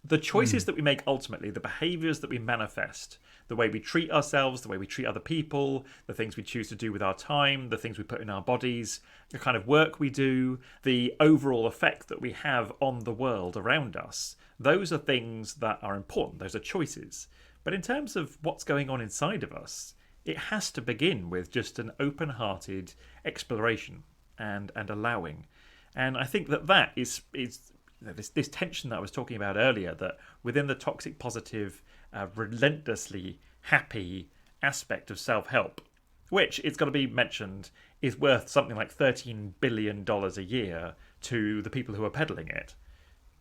The choices that we make ultimately, the behaviours that we manifest, the way we treat ourselves, the way we treat other people, the things we choose to do with our time, the things we put in our bodies, the kind of work we do, the overall effect that we have on the world around us, those are things that are important. Those are choices. But in terms of what's going on inside of us, it has to begin with just an open-hearted exploration and allowing. And I think that is this tension that I was talking about earlier, that within the toxic positive, relentlessly happy aspect of self-help, which, it's got to be mentioned, is worth something like $13 billion a year to the people who are peddling it.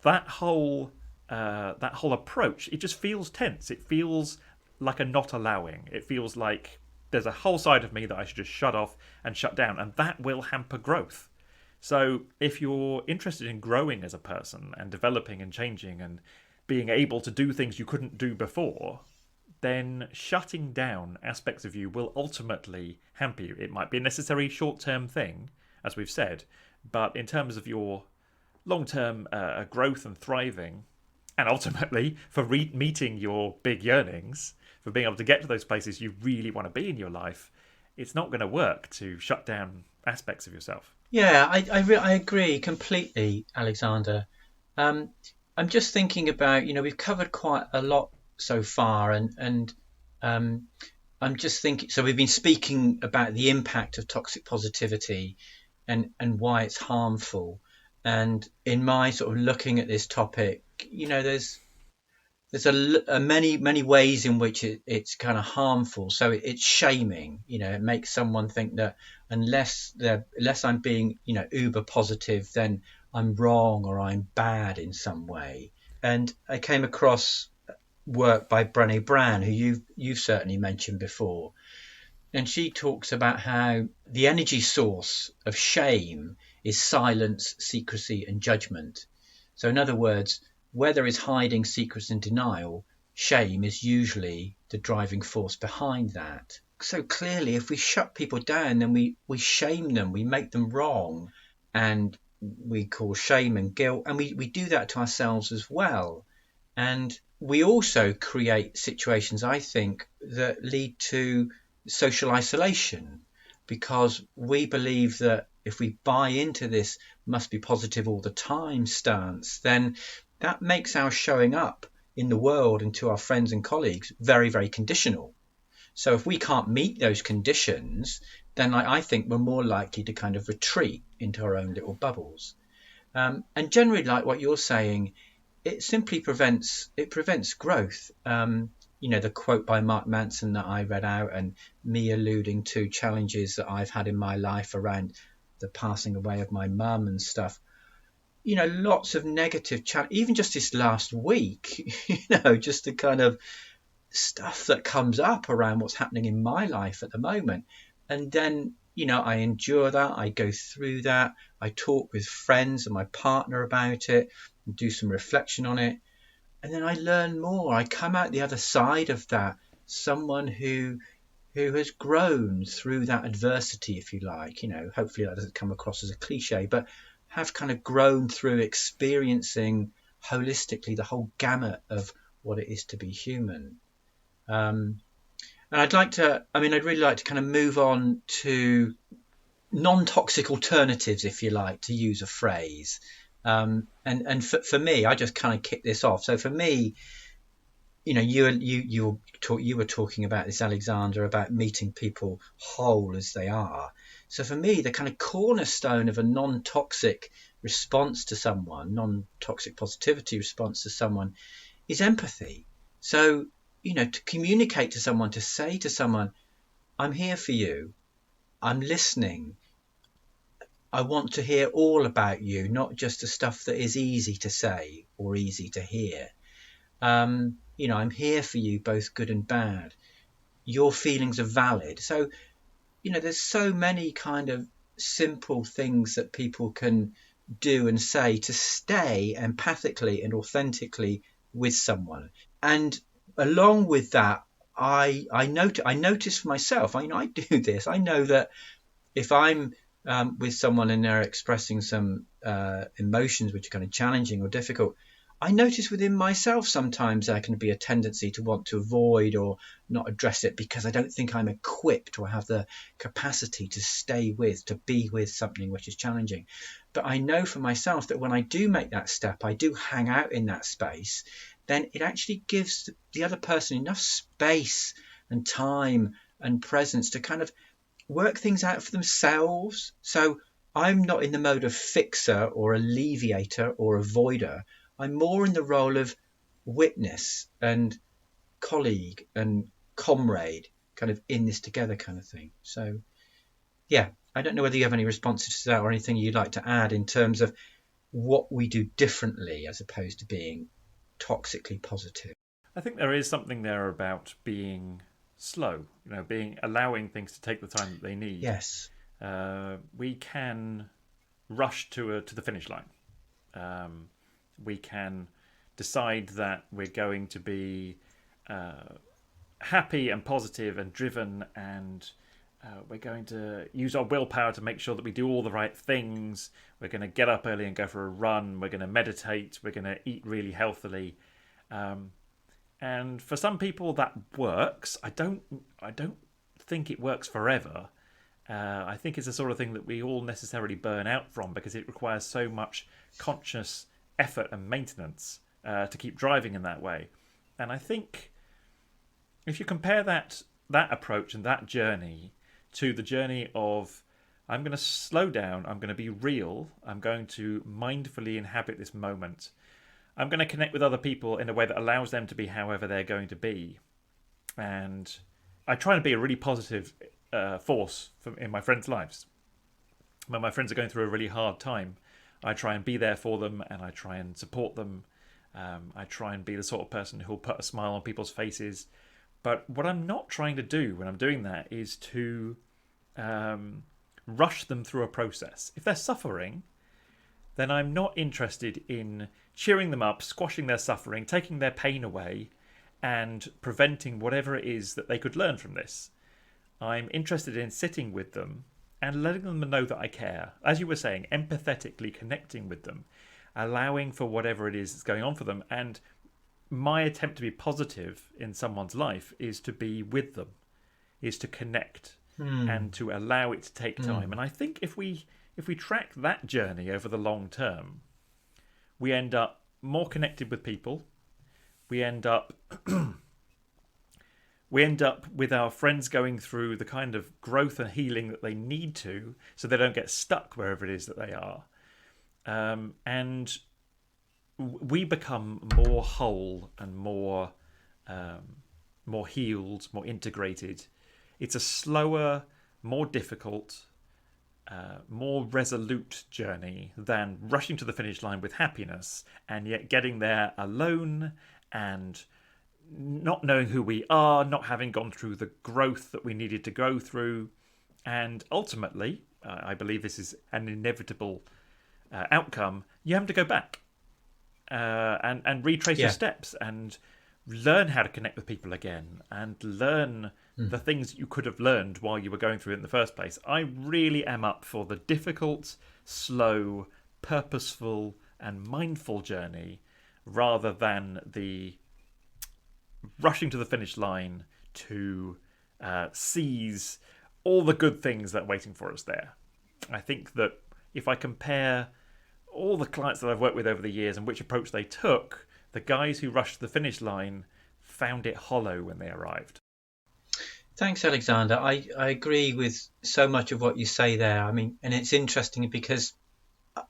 That whole approach, it just feels tense. It feels like a not allowing. It feels like there's a whole side of me that I should just shut off and shut down, and that will hamper growth. So if you're interested in growing as a person and developing and changing and being able to do things you couldn't do before, then shutting down aspects of you will ultimately hamper you. It might be a necessary short-term thing, as we've said, but in terms of your long-term growth and thriving, and ultimately for meeting your big yearnings, for being able to get to those places you really want to be in your life, it's not going to work to shut down aspects of yourself. Yeah, I agree completely, Alexander. I'm just thinking about, we've covered quite a lot so far, and I'm just thinking. So we've been speaking about the impact of toxic positivity and why it's harmful. And in my sort of looking at this topic, there's many ways in which it's kind of harmful. So it's shaming. It makes someone think that unless I'm being uber positive, then I'm wrong or I'm bad in some way. And I came across work by Brené Brown, who you've certainly mentioned before, and she talks about how the energy source of shame is silence, secrecy, and judgment. So in other words, where there is hiding, secrets, and denial, shame is usually the driving force behind that. So clearly, if we shut people down, then we shame them, we make them wrong, and we cause shame and guilt, and we do that to ourselves as well. And we also create situations, I think, that lead to social isolation, because we believe that if we buy into this must be positive all the time stance, then that makes our showing up in the world and to our friends and colleagues very, very conditional. So if we can't meet those conditions, then I think we're more likely to kind of retreat into our own little bubbles. And generally, like what you're saying, it simply prevents growth. The quote by Mark Manson that I read out, and me alluding to challenges that I've had in my life around the passing away of my mum and stuff. Lots of negative even just this last week, just the kind of stuff that comes up around what's happening in my life at the moment. And then, I endure that, I go through that, I talk with friends and my partner about it and do some reflection on it. And then I learn more. I come out the other side of that, someone who has grown through that adversity, if you like. Hopefully that doesn't come across as a cliche, but have kind of grown through experiencing holistically the whole gamut of what it is to be human. And I'd really like to kind of move on to non-toxic alternatives, if you like, to use a phrase. And for me, I just kind of kick this off. So for me, you were talking about this, Alexander, about meeting people whole as they are. So for me, the kind of cornerstone of a non-toxic response to someone, non-toxic positivity response to someone, is empathy. So, to communicate to someone, to say to someone, I'm here for you, I'm listening, I want to hear all about you, not just the stuff that is easy to say or easy to hear. I'm here for you, both good and bad. Your feelings are valid. So, there's so many kind of simple things that people can do and say to stay empathically and authentically with someone. And along with that, I notice for myself, I do this. I know that if I'm with someone and they're expressing some emotions which are kind of challenging or difficult, I notice within myself sometimes there can be a tendency to want to avoid or not address it because I don't think I'm equipped or have the capacity to stay with, to be with something which is challenging. But I know for myself that when I do make that step, I do hang out in that space, then it actually gives the other person enough space and time and presence to kind of work things out for themselves. So I'm not in the mode of fixer or alleviator or avoider. I'm more in the role of witness and colleague and comrade, kind of in this together kind of thing. So, yeah, I don't know whether you have any responses to that or anything you'd like to add in terms of what we do differently as opposed to being toxically positive. I think there is something there about being slow, allowing things to take the time that they need. Yes. We can rush to the finish line. We can decide that we're going to be happy and positive and driven, and we're going to use our willpower to make sure that we do all the right things. We're going to get up early and go for a run. We're going to meditate. We're going to eat really healthily. And for some people that works. I don't think it works forever. I think it's the sort of thing that we all necessarily burn out from because it requires so much conscious effort and maintenance to keep driving in that way. And I think if you compare that approach and that journey to the journey of I'm going to slow down, I'm going to be real, I'm going to mindfully inhabit this moment, I'm going to connect with other people in a way that allows them to be however they're going to be. And I try to be a really positive force in my friends' lives. When my friends are going through a really hard time, I try and be there for them and I try and support them. I try and be the sort of person who'll put a smile on people's faces. But what I'm not trying to do when I'm doing that is to rush them through a process. If they're suffering, then I'm not interested in cheering them up, squashing their suffering, taking their pain away, and preventing whatever it is that they could learn from this. I'm interested in sitting with them and letting them know that I care. As you were saying, empathetically connecting with them, allowing for whatever it is that's going on for them. And my attempt to be positive in someone's life is to be with them, is to connect and to allow it to take time. And I think if we track that journey over the long term, we end up more connected with people. We end up with our friends going through the kind of growth and healing that they need to, so they don't get stuck wherever it is that they are. And we become more whole and more healed, more integrated. It's a slower, more difficult, more resolute journey than rushing to the finish line with happiness and yet getting there alone and not knowing who we are, not having gone through the growth that we needed to go through. And ultimately, I believe this is an inevitable outcome, you have to go back and retrace your steps and learn how to connect with people again and learn the things that you could have learned while you were going through it in the first place. I really am up for the difficult, slow, purposeful and mindful journey rather than the rushing to the finish line to seize all the good things that are waiting for us there. I think that if I compare all the clients that I've worked with over the years and which approach they took, the guys who rushed to the finish line found it hollow when they arrived. Thanks, Alexander. I agree with so much of what you say there. I mean, and it's interesting because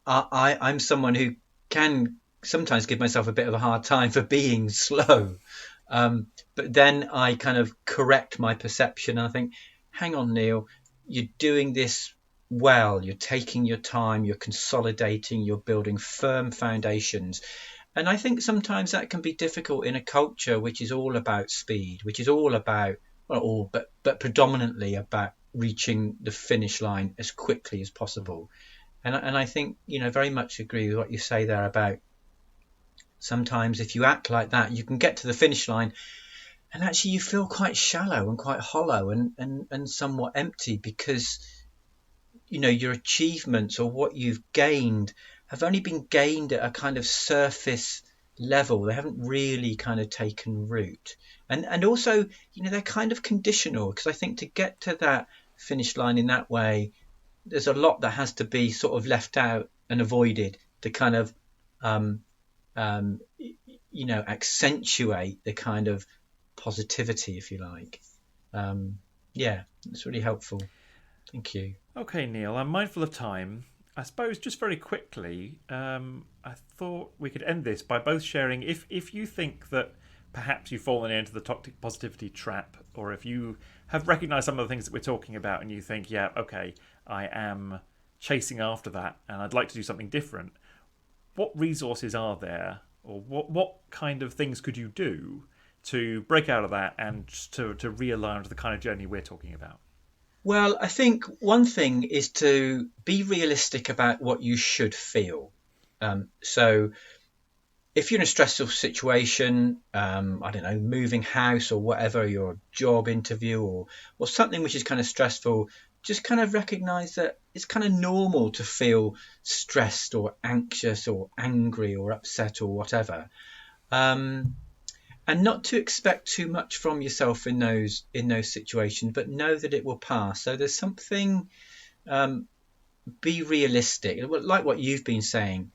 I'm someone who can sometimes give myself a bit of a hard time for being slow. But then I kind of correct my perception and I think, hang on, Neil, you're doing this well. You're taking your time, you're consolidating, you're building firm foundations. And I think sometimes that can be difficult in a culture which is all about speed, which is all about, well, all, but predominantly about reaching the finish line as quickly as possible. And I think, very much agree with what you say there about sometimes if you act like that, you can get to the finish line and actually you feel quite shallow and quite hollow and somewhat empty because, your achievements or what you've gained have only been gained at a kind of surface level. They haven't really kind of taken root. And also, they're kind of conditional because I think to get to that finish line in that way, there's a lot that has to be sort of left out and avoided to kind of accentuate the kind of positivity, if you like. Yeah, it's really helpful. Thank you. Okay, Neil, I'm mindful of time. I suppose just very quickly, I thought we could end this by both sharing if you think that perhaps you've fallen into the toxic positivity trap, or if you have recognised some of the things that we're talking about and you think, yeah, okay, I am chasing after that and I'd like to do something different. What resources are there, or what kind of things could you do to break out of that and to realign to the kind of journey we're talking about? Well, I think one thing is to be realistic about what you should feel. So if you're in a stressful situation, I don't know, moving house or whatever, your job interview or something which is kind of stressful, just kind of recognize that it's kind of normal to feel stressed or anxious or angry or upset or whatever. And not to expect too much from yourself in those situations, but know that it will pass. So there's something, be realistic, like what you've been saying.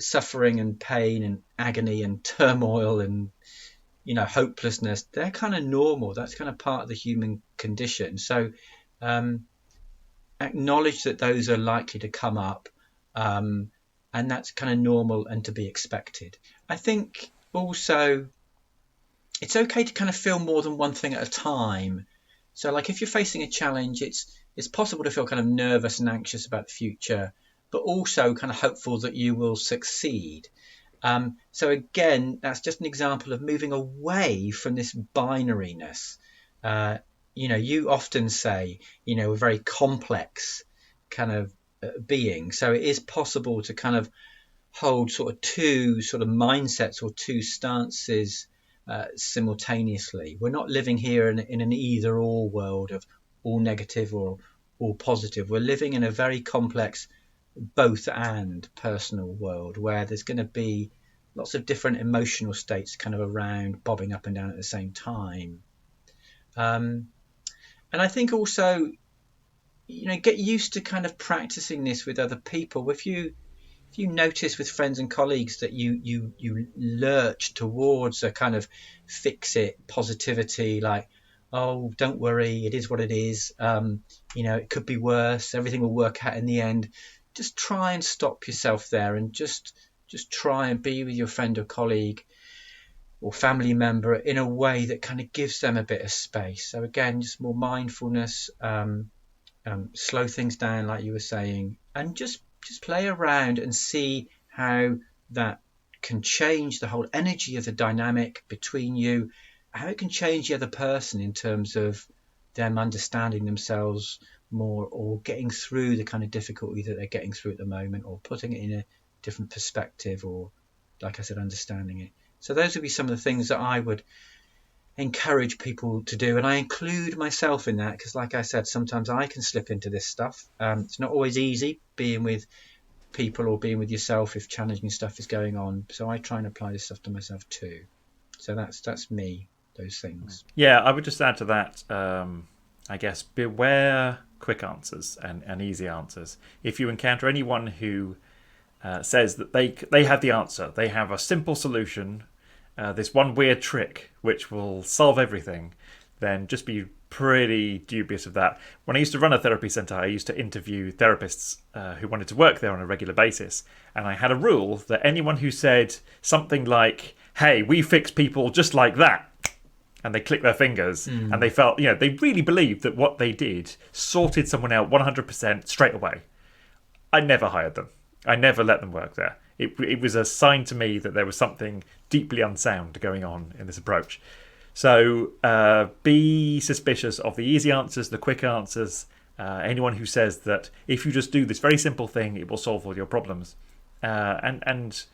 Suffering and pain and agony and turmoil and hopelessness, they're kind of normal. That's kind of part of the human condition. So acknowledge that those are likely to come up, and that's kind of normal and to be expected. I think also it's okay to kind of feel more than one thing at a time. So like if you're facing a challenge, it's possible to feel kind of nervous and anxious about the future, but also kind of hopeful that you will succeed. So again, that's just an example of moving away from this binariness. You often say, a very complex kind of being. So it is possible to kind of hold sort of two sort of mindsets or two stances simultaneously. We're not living here in an either or world of all negative or all positive. We're living in a very complex both and personal world where there's going to be lots of different emotional states kind of around bobbing up and down at the same time. And I think also, get used to kind of practicing this with other people. If you notice with friends and colleagues that you lurch towards a kind of fix it positivity, like, oh, don't worry, it is what it is, it could be worse, everything will work out in the end, just try and stop yourself there and just try and be with your friend or colleague or family member in a way that kind of gives them a bit of space. So again, just more mindfulness, slow things down like you were saying, and just play around and see how that can change the whole energy of the dynamic between you, how it can change the other person in terms of them understanding themselves more or getting through the kind of difficulty that they're getting through at the moment, or putting it in a different perspective, or like I said, understanding it. So those would be some of the things that I would encourage people to do, and I include myself in that because like I said, sometimes I can slip into this stuff. It's not always easy being with people or being with yourself if challenging stuff is going on. So I try and apply this stuff to myself too. So that's me, those things. Yeah, I would just add to that, I guess, beware quick answers and easy answers. If you encounter anyone who says that they have the answer, they have a simple solution, this one weird trick which will solve everything, then just be pretty dubious of that. When I used to run a therapy centre, I used to interview therapists who wanted to work there on a regular basis. And I had a rule that anyone who said something like, hey, we fix people just like that, and they clicked their fingers and they felt, they really believed that what they did sorted someone out 100% straight away. I never hired them. I never let them work there. It was a sign to me that there was something deeply unsound going on in this approach. So be suspicious of the easy answers, the quick answers, anyone who says that if you just do this very simple thing, it will solve all your problems. And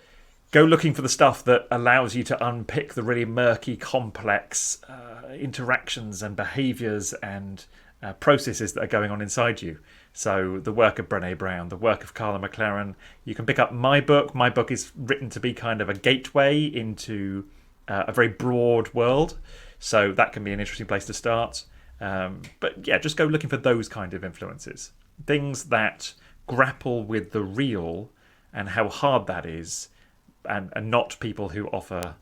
go looking for the stuff that allows you to unpick the really murky, complex interactions and behaviours and processes that are going on inside you. So the work of Brené Brown, the work of Carla McLaren. You can pick up my book. My book is written to be kind of a gateway into a very broad world. So that can be an interesting place to start. But yeah, just go looking for those kind of influences. Things that grapple with the real and how hard that is, and not people who offer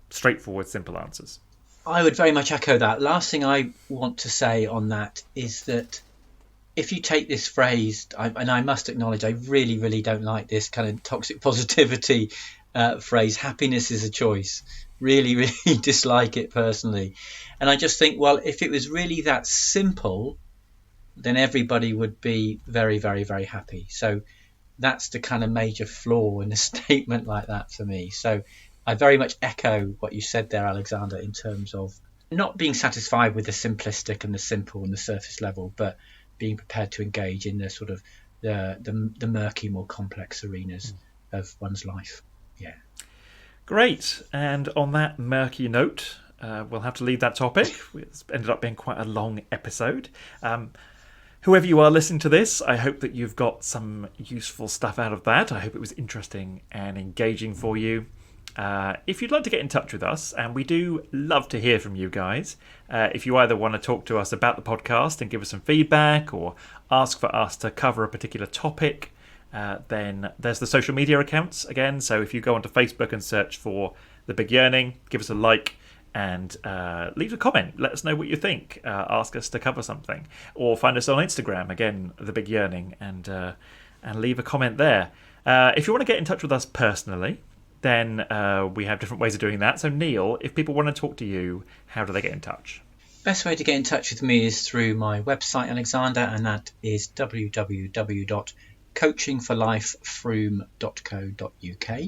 straightforward, simple answers. I would very much echo that. Last thing I want to say on that is that if you take this phrase, and I must acknowledge I really, really don't like this kind of toxic positivity phrase, happiness is a choice. Really, really dislike it personally. And I just think, well, if it was really that simple, then everybody would be very, very, very happy. So that's the kind of major flaw in a statement like that for me. So I very much echo what you said there, Alexander, in terms of not being satisfied with the simplistic and the simple and the surface level, but being prepared to engage in the sort of the murky, more complex arenas of one's life. Yeah. Great. And on that murky note, we'll have to leave that topic. It's ended up being quite a long episode. Whoever you are listening to this, I hope that you've got some useful stuff out of that. I hope it was interesting and engaging for you. If you'd like to get in touch with us, and we do love to hear from you guys, if you either want to talk to us about the podcast and give us some feedback, or ask for us to cover a particular topic, then there's the social media accounts again. So if you go onto Facebook and search for The Big Yearning, give us a like and leave a comment. Let us know what you think. Ask us to cover something, or find us on Instagram, again, The Big Yearning, and leave a comment there. If you want to get in touch with us personally, then we have different ways of doing that. So Neil, if people want to talk to you, how do they get in touch? Best way to get in touch with me is through my website, Alexander, and that is www.coachingforlifefroome.co.uk.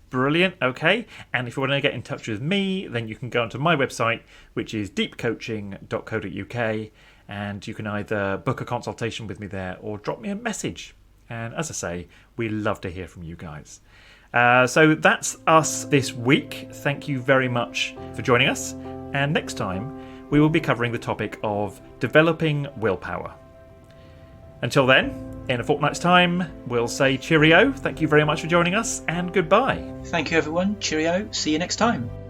Brilliant. Okay. And if you want to get in touch with me, then you can go onto my website, which is deepcoaching.co.uk, and you can either book a consultation with me there or drop me a message. And as I say, we love to hear from you guys. So that's us this week. Thank you very much for joining us. And next time, we will be covering the topic of developing willpower. Until then, in a fortnight's time, we'll say cheerio. Thank you very much for joining us, and goodbye. Thank you, everyone. Cheerio. See you next time.